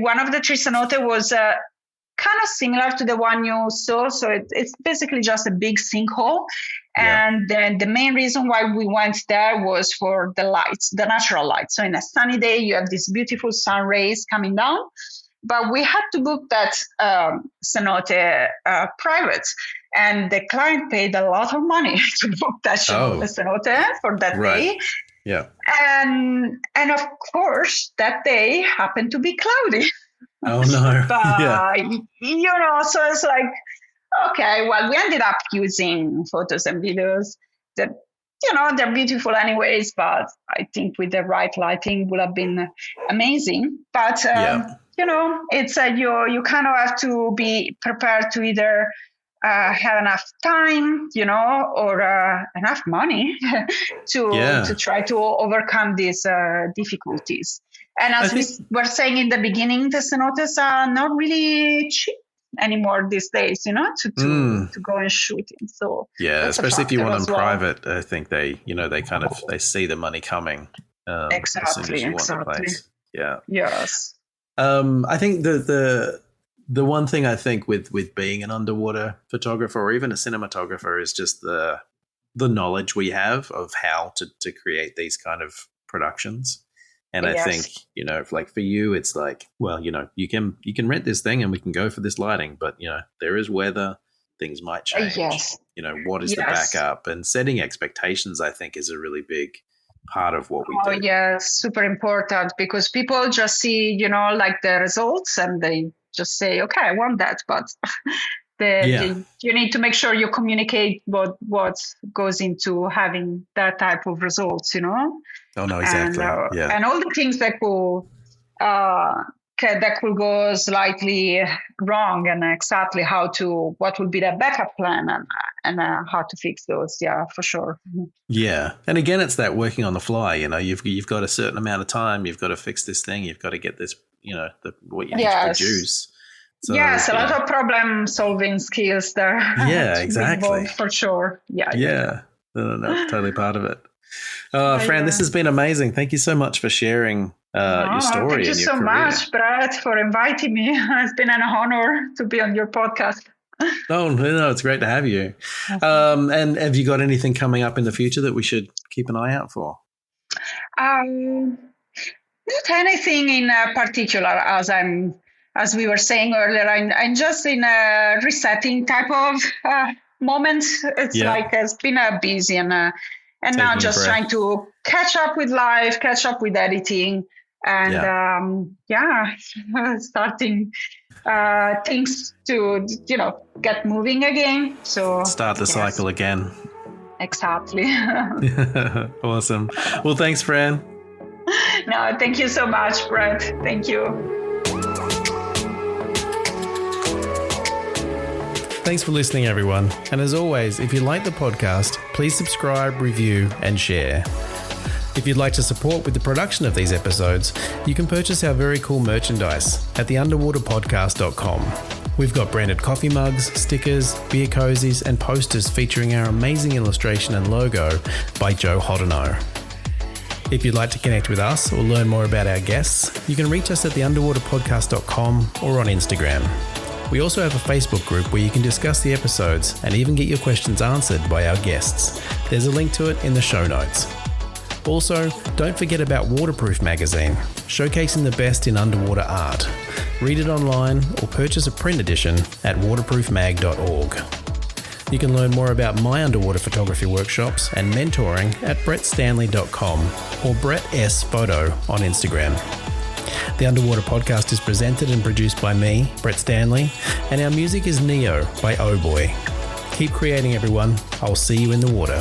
one of the 3 cenotes was kind of similar to the one you saw. So it's basically just a big sinkhole. And then the main reason why we went there was for the lights, the natural light. So in a sunny day, you have these beautiful sun rays coming down. But we had to book that cenote private. And the client paid a lot of money to book that cenote for that day. Yeah. And of course, that day happened to be cloudy. Oh, no. But, so it's like, okay, well, we ended up using photos and videos that, they're beautiful anyways, but I think with the right lighting would have been amazing. But, it's you kind of have to be prepared to either have enough time, or enough money to try to overcome these difficulties. And as we were saying in the beginning, the cenotes are not really cheap anymore these days, to go and shoot in. So especially if you want them private, I think they see the money coming as soon as you want the place. Yeah. Yes. I think the one thing I think with being an underwater photographer or even a cinematographer is just the knowledge we have of how to create these kind of productions. And I think, like for you, it's like, well, you can rent this thing and we can go for this lighting, but, there is weather, things might change. What is the backup? And setting expectations, I think, is a really big part of what we do. Oh, yes, super important, because people just see, like the results and they just say, okay, I want that. But you need to make sure you communicate what goes into having that type of results, Oh, no, exactly. And all the things that could go slightly wrong, and exactly what would be the backup plan and how to fix those. Yeah, for sure. Yeah. And again, it's that working on the fly, you've got a certain amount of time, you've got to fix this thing, you've got to get this, what you need to produce. So, yes, a lot of problem solving skills there. Yeah, exactly. For sure. Yeah. No, totally part of it. Fran, this has been amazing. Thank you so much for sharing your story. Thank you so much, Brett, for inviting me. It's been an honor to be on your podcast. Oh, no, it's great to have you. And have you got anything coming up in the future that we should keep an eye out for? Not anything in particular, as we were saying earlier. I'm just in a resetting type of moment. It's like it's been busy and now just trying to catch up with life, catch up with editing, and starting things to get moving again. So start the cycle again. Exactly. Awesome. Well, thanks, Fran. No, thank you so much, Brett. Thank you. Thanks for listening, everyone. And as always, if you like the podcast, please subscribe, review, and share. If you'd like to support with the production of these episodes, you can purchase our very cool merchandise at theunderwaterpodcast.com. We've got branded coffee mugs, stickers, beer cozies, and posters featuring our amazing illustration and logo by Joe Hodino. If you'd like to connect with us or learn more about our guests, you can reach us at theunderwaterpodcast.com or on Instagram. We also have a Facebook group where you can discuss the episodes and even get your questions answered by our guests. There's a link to it in the show notes. Also, don't forget about Waterproof magazine, showcasing the best in underwater art. Read it online or purchase a print edition at waterproofmag.org. You can learn more about my underwater photography workshops and mentoring at brettstanley.com or Brett S Photo on Instagram. The Underwater Podcast is presented and produced by me, Brett Stanley, and our music is Neo by Oh Boy. Keep creating, everyone. I'll see you in the water.